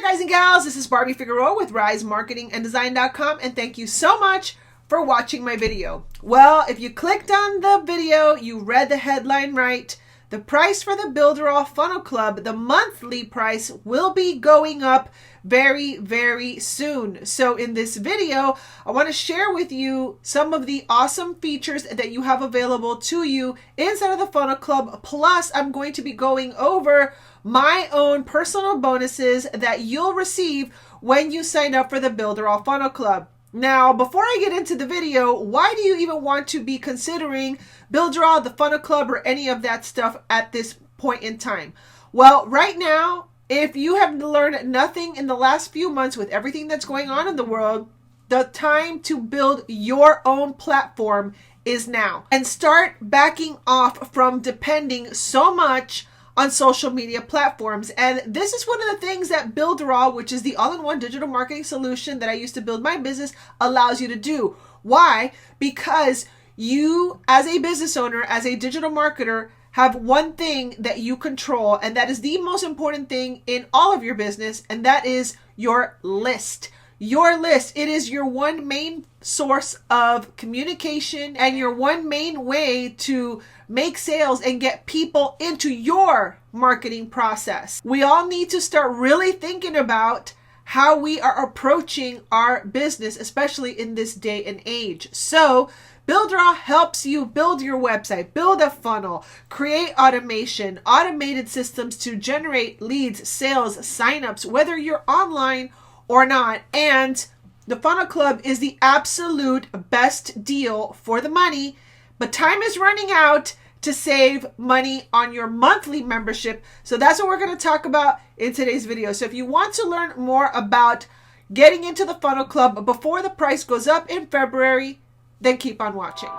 guys and gals, this is Barbie Figueroa with RiseMarketingAndDesign.com, and thank you so much for watching my video. Well, if you clicked on the video, you read the headline right. The price for the Builderall Funnel Club, the monthly price, will be going up very, very soon. So in this video, I want to share with you some of the awesome features that you have available to you inside of the Funnel Club. Plus, I'm going to be going over my own personal bonuses that you'll receive when you sign up for the Builderall Funnel Club. Now, before I get into the video, why do you even want to be considering Builderall, the Funnel Club, or any of that stuff at this point in time? Well, right now, if you have learned nothing in the last few months with everything that's going on in the world, the time to build your own platform is now. And start backing off from depending so much on social media platforms. And this is one of the things that Builderall, which is the all-in-one digital marketing solution that I use to build my business, allows you to do. Why? Because you, as a business owner, as a digital marketer, have one thing that you control, and that is the most important thing in all of your business, and that is your list. Your list. It is your one main source of communication and your one main way to make sales and get people into your marketing process. We all need to start really thinking about how we are approaching our business, especially in this day and age. So Builderall helps you build your website, build a funnel, create automation, automated systems to generate leads, sales, signups, whether you're online or not. And the Funnel Club is the absolute best deal for the money, but time is running out to save money on your monthly membership. So that's what we're going to talk about in today's video. So if you want to learn more about getting into the Funnel Club before the price goes up in February, then keep on watching.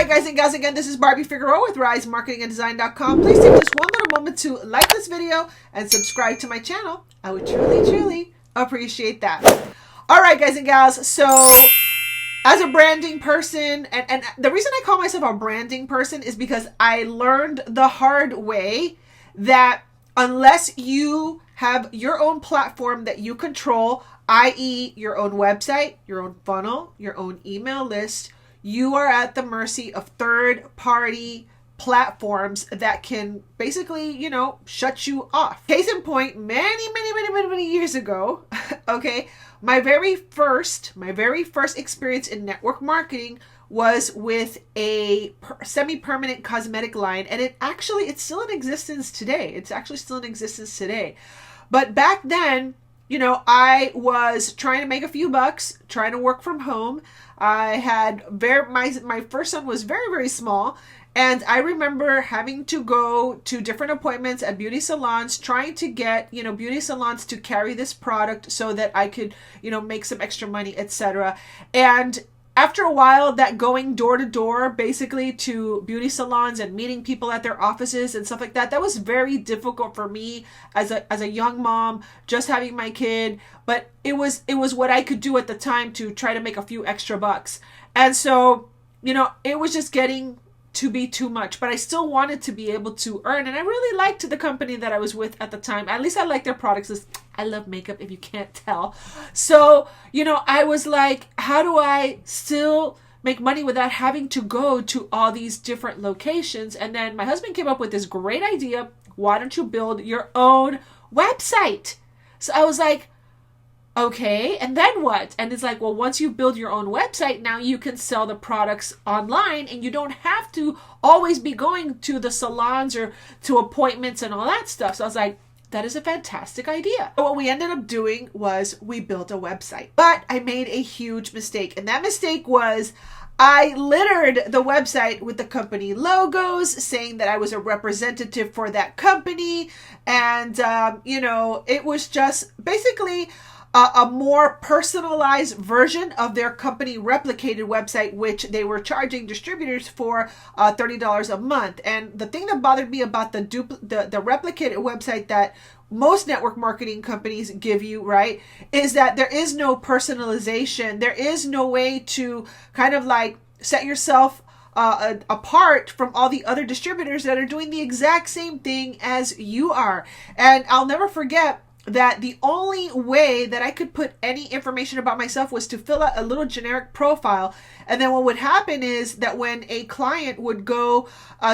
Guys and gals, again, this is Barbie Figueroa with RiseMarketingAndDesign.com. Please take just one little moment to like this video and subscribe to my channel. I would truly appreciate that. All right, guys and gals, so as a branding person, and the reason I call myself a branding person is because I learned the hard way that unless you have your own platform that you control, i.e. your own website, your own funnel, your own email list, you are at the mercy of third-party platforms that can basically, shut you off. Case in point, many years ago, okay, my very first experience in network marketing was with a semi-permanent cosmetic line, and it's still in existence today. It's actually still in existence today. But back then, I was trying to make a few bucks, trying to work from home. I had my first son was very, very small. And I remember having to go to different appointments at beauty salons, trying to get, beauty salons to carry this product so that I could, make some extra money, etc. And after a while, that going door to door, basically to beauty salons and meeting people at their offices and stuff like that, that was very difficult for me as a young mom, just having my kid. But it was what I could do at the time to try to make a few extra bucks. And so, it was just getting to be too much, but I still wanted to be able to earn. And I really liked the company that I was with at the time. At least I liked their products. I love makeup, if you can't tell. So, I was like, how do I still make money without having to go to all these different locations? And then my husband came up with this great idea. Why don't you build your own website? So I was like, okay, and then what? And it's like, well, once you build your own website, now you can sell the products online and you don't have to always be going to the salons or to appointments and all that stuff. So I was like, that is a fantastic idea. So what we ended up doing was we built a website. But I made a huge mistake. And that mistake was I littered the website with the company logos, saying that I was a representative for that company. And, it was just basically a more personalized version of their company replicated website, which they were charging distributors for $30 a month. And the thing that bothered me about the replicated website that most network marketing companies give you, right, is that there is no personalization. There is no way to kind of like set yourself apart from all the other distributors that are doing the exact same thing as you are. And I'll never forget that the only way that I could put any information about myself was to fill out a little generic profile. And then what would happen is that when a client would go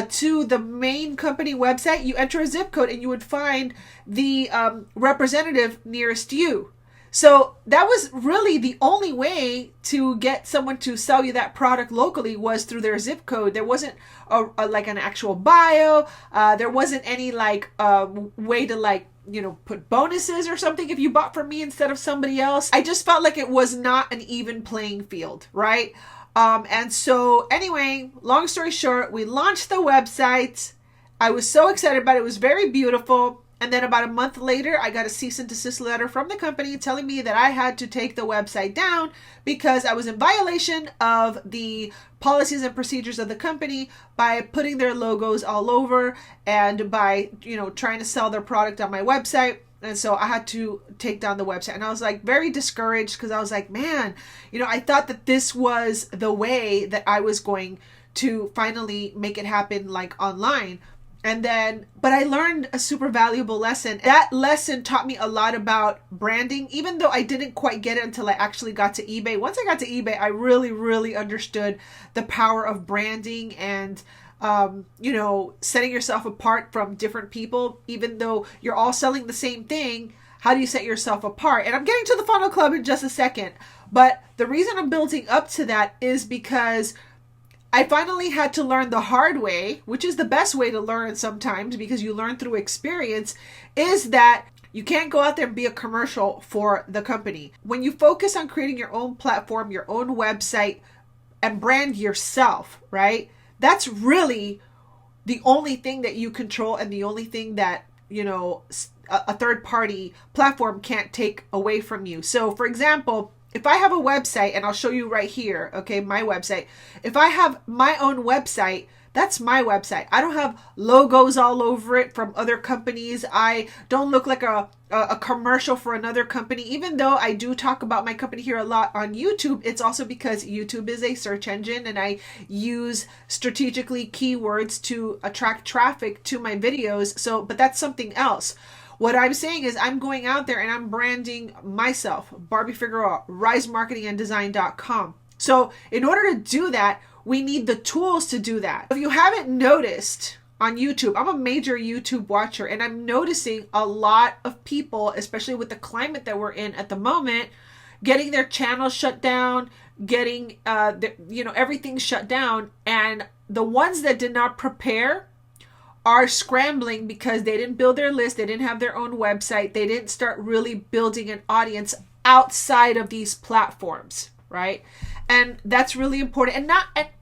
to the main company website, you enter a zip code and you would find the representative nearest you. So that was really the only way to get someone to sell you that product locally, was through their zip code. There wasn't like an actual bio. There wasn't any like way to like, you know, put bonuses or something if you bought from me instead of somebody else. I just felt like it was not an even playing field, right? And so anyway, long story short, we launched the website. I was so excited about it. It was very beautiful. And then about a month later, I got a cease and desist letter from the company telling me that I had to take the website down because I was in violation of the policies and procedures of the company by putting their logos all over and by, you know, trying to sell their product on my website. And so I had to take down the website. And I was like very discouraged because I was like, man, you know, I thought that this was the way that I was going to finally make it happen, like online. And then, but I learned a super valuable lesson. That lesson taught me a lot about branding, even though I didn't quite get it until I actually got to eBay. Once I got to eBay, I really, really understood the power of branding and, you know, setting yourself apart from different people. Even though you're all selling the same thing, how do you set yourself apart? And I'm getting to the Funnel Club in just a second. But the reason I'm building up to that is because I finally had to learn the hard way, which is the best way to learn sometimes because you learn through experience, is that you can't go out there and be a commercial for the company. When you focus on creating your own platform, your own website, and brand yourself, right? That's really the only thing that you control and the only thing that, you know, a third party platform can't take away from you. So for example, if I have a website, and I'll show you right here, okay, my website. If I have my own website, that's my website. I don't have logos all over it from other companies. I don't look like a commercial for another company. Even though I do talk about my company here a lot on YouTube, it's also because YouTube is a search engine and I use strategically keywords to attract traffic to my videos. So, but that's something else. What I'm saying is I'm going out there and I'm branding myself, Barbie Figueroa, risemarketinganddesign.com. So in order to do that, we need the tools to do that. If you haven't noticed on YouTube, I'm a major YouTube watcher and I'm noticing a lot of people, especially with the climate that we're in at the moment, getting their channels shut down, getting, everything shut down. And the ones that did not prepare are scrambling because they didn't build their list, they didn't have their own website, they didn't start really building an audience outside of these platforms, right? And that's really important.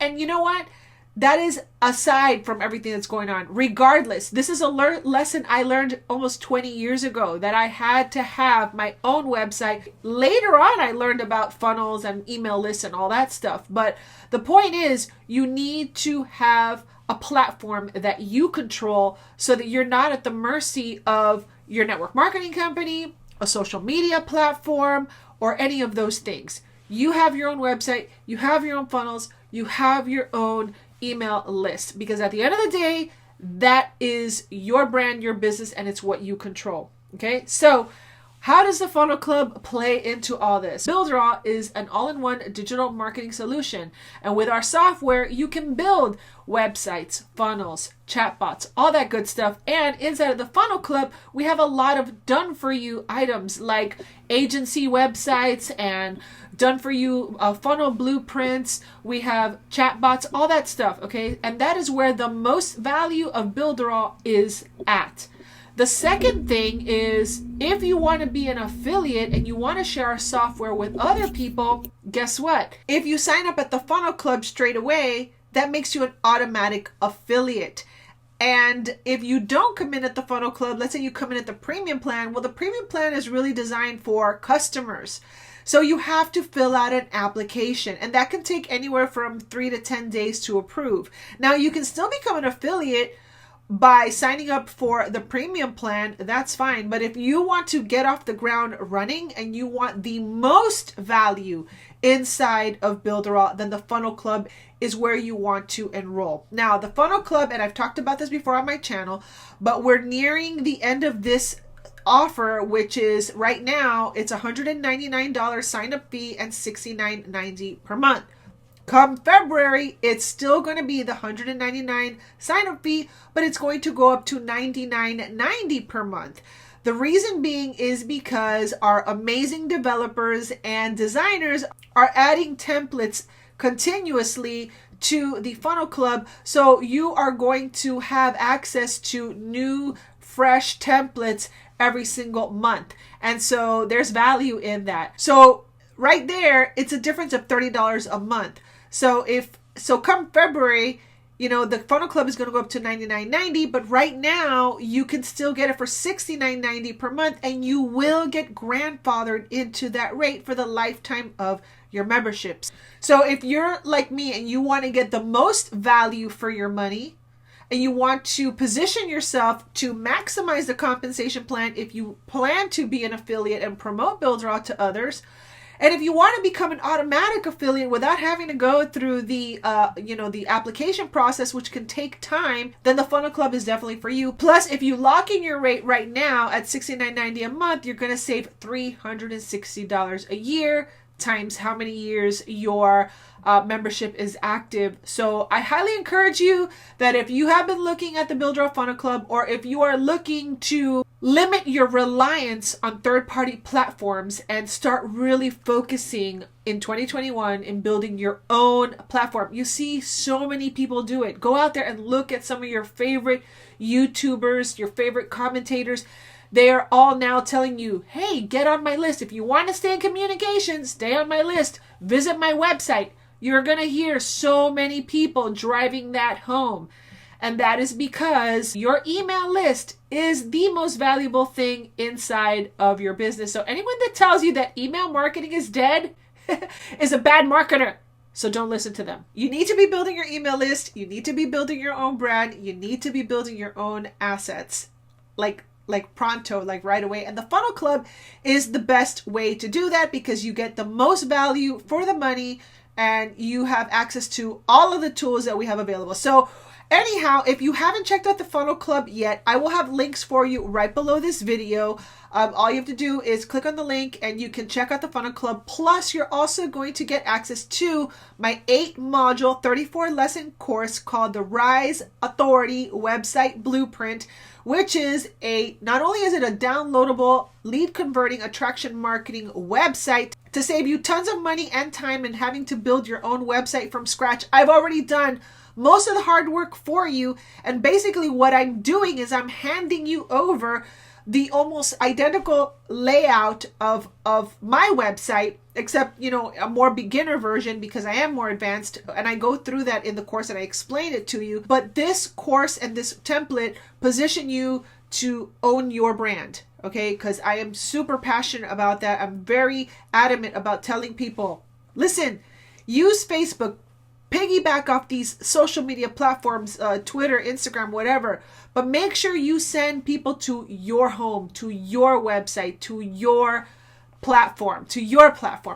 And you know what? That is aside from everything that's going on. Regardless, this is a lesson I learned almost 20 years ago, that I had to have my own website. Later on, I learned about funnels and email lists and all that stuff. But the point is, you need to have a platform that you control so that you're not at the mercy of your network marketing company, a social media platform, or any of those things. You have your own website, you have your own funnels, you have your own email list, because at the end of the day, that is your brand, your business, and it's what you control. Okay, so how does the Funnel Club play into all this? Builderall is an all-in-one digital marketing solution. And with our software, you can build websites, funnels, chatbots, all that good stuff. And inside of the Funnel Club, we have a lot of done-for-you items like agency websites and done-for-you funnel blueprints. We have chatbots, all that stuff, okay? And that is where the most value of Builderall is at. The second thing is, if you want to be an affiliate and you want to share our software with other people, guess what? If you sign up at the Funnel Club straight away, that makes you an automatic affiliate. And if you don't come in at the Funnel Club, let's say you come in at the premium plan, well, the premium plan is really designed for customers. So you have to fill out an application, and that can take anywhere from 3 to 10 days to approve. Now, you can still become an affiliate, by signing up for the premium plan, that's fine. But if you want to get off the ground running and you want the most value inside of Builderall, then the Funnel Club is where you want to enroll. Now, the Funnel Club, and I've talked about this before on my channel, but we're nearing the end of this offer, which is right now, it's $199 sign-up fee and $69.90 per month. Come February, it's still going to be the $199 sign-up fee, but it's going to go up to $99.90 per month. The reason being is because our amazing developers and designers are adding templates continuously to the Funnel Club, so you are going to have access to new, fresh templates every single month. And so there's value in that. So right there, it's a difference of $30 a month. So come February, you know, the Funnel Club is going to go up to $99.90, but right now you can still get it for $69.90 per month, and you will get grandfathered into that rate for the lifetime of your memberships. So if you're like me and you want to get the most value for your money, and you want to position yourself to maximize the compensation plan if you plan to be an affiliate and promote Builderall to others, and if you want to become an automatic affiliate without having to go through the the application process, which can take time, then the Funnel Club is definitely for you. Plus, if you lock in your rate right now at $69.90 a month, you're going to save $360 a year times how many years your membership is active. So I highly encourage you that if you have been looking at the Builderall Funnel Club, or if you are looking to limit your reliance on third-party platforms and start really focusing in 2021 in building your own platform. You see so many people do it. Go out there and look at some of your favorite YouTubers, your favorite commentators. They are all now telling you, hey, get on my list. If you want to stay in communication, stay on my list. Visit my website. You're going to hear so many people driving that home. And that is because your email list is the most valuable thing inside of your business. So anyone that tells you that email marketing is dead is a bad marketer. So don't listen to them. You need to be building your email list. You need to be building your own brand. You need to be building your own assets. Like pronto, like right away. And the Funnel Club is the best way to do that because you get the most value for the money and you have access to all of the tools that we have available. So anyhow, if you haven't checked out the Funnel Club yet, I will have links for you right below this video. All you have to do is click on the link and you can check out the Funnel Club. Plus, you're also going to get access to my 8-module, 34-lesson course called the Rise Authority Website Blueprint, which is not only is it a downloadable lead converting attraction marketing website to save you tons of money and time in having to build your own website from scratch. I've already done most of the hard work for you. And basically what I'm doing is I'm handing you over the almost identical layout of my website, except, a more beginner version because I am more advanced. And I go through that in the course and I explain it to you. But this course and this template position you to own your brand. Okay, because I am super passionate about that. I'm very adamant about telling people, listen, use Facebook, piggyback off these social media platforms, Twitter, Instagram, whatever, but make sure you send people to your home, to your website, to your platform,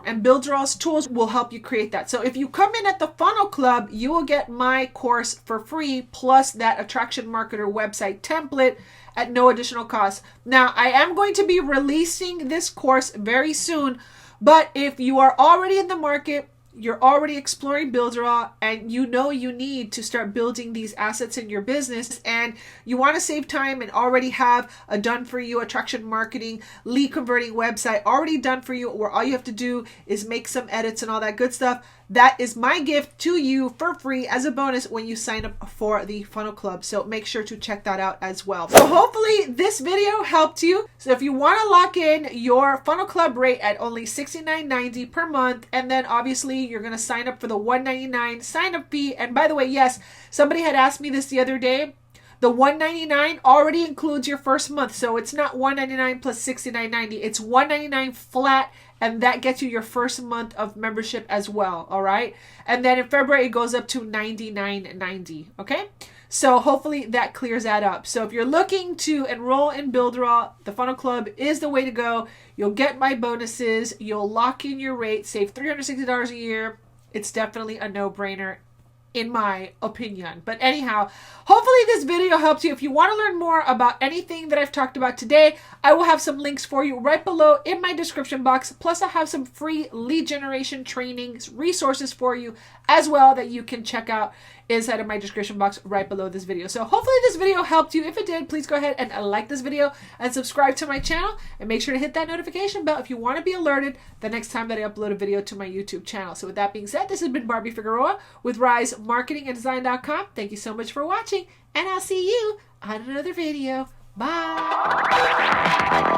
and Builderall's tools will help you create that. So if you come in at the Funnel Club, you will get my course for free, plus that attraction marketer website template at no additional cost. Now, I am going to be releasing this course very soon, but if you are already in the market, you're already exploring Builderall, and you need to start building these assets in your business, and you want to save time and already have a done-for-you attraction marketing lead converting website already done for you, where all you have to do is make some edits and all that good stuff. That is my gift to you for free as a bonus when you sign up for the Funnel Club. So make sure to check that out as well. So hopefully this video helped you. So if you want to lock in your Funnel Club rate at only $69.90 per month, and then obviously you're going to sign up for the $199 sign up fee. And by the way, yes, somebody had asked me this the other day. The $199 already includes your first month. So it's not $199 plus $69.90. It's $199 flat, and that gets you your first month of membership as well, all right? And then in February, it goes up to $99.90, okay? So hopefully that clears that up. So if you're looking to enroll in Builderall, the Funnel Club is the way to go. You'll get my bonuses. You'll lock in your rate, save $360 a year. It's definitely a no-brainer, in my opinion. But anyhow, hopefully this video helps you. If you want to learn more about anything that I've talked about today, I will have some links for you right below in my description box. Plus I have some free lead generation trainings, resources for you as well that you can check out inside of my description box right below this video. So hopefully this video helped you. If it did, please go ahead and like this video and subscribe to my channel, and make sure to hit that notification bell if you want to be alerted the next time that I upload a video to my YouTube channel. So with that being said, this has been Barbie Figueroa with RiseMarketingAndDesign.com. Thank you so much for watching, and I'll see you on another video. Bye.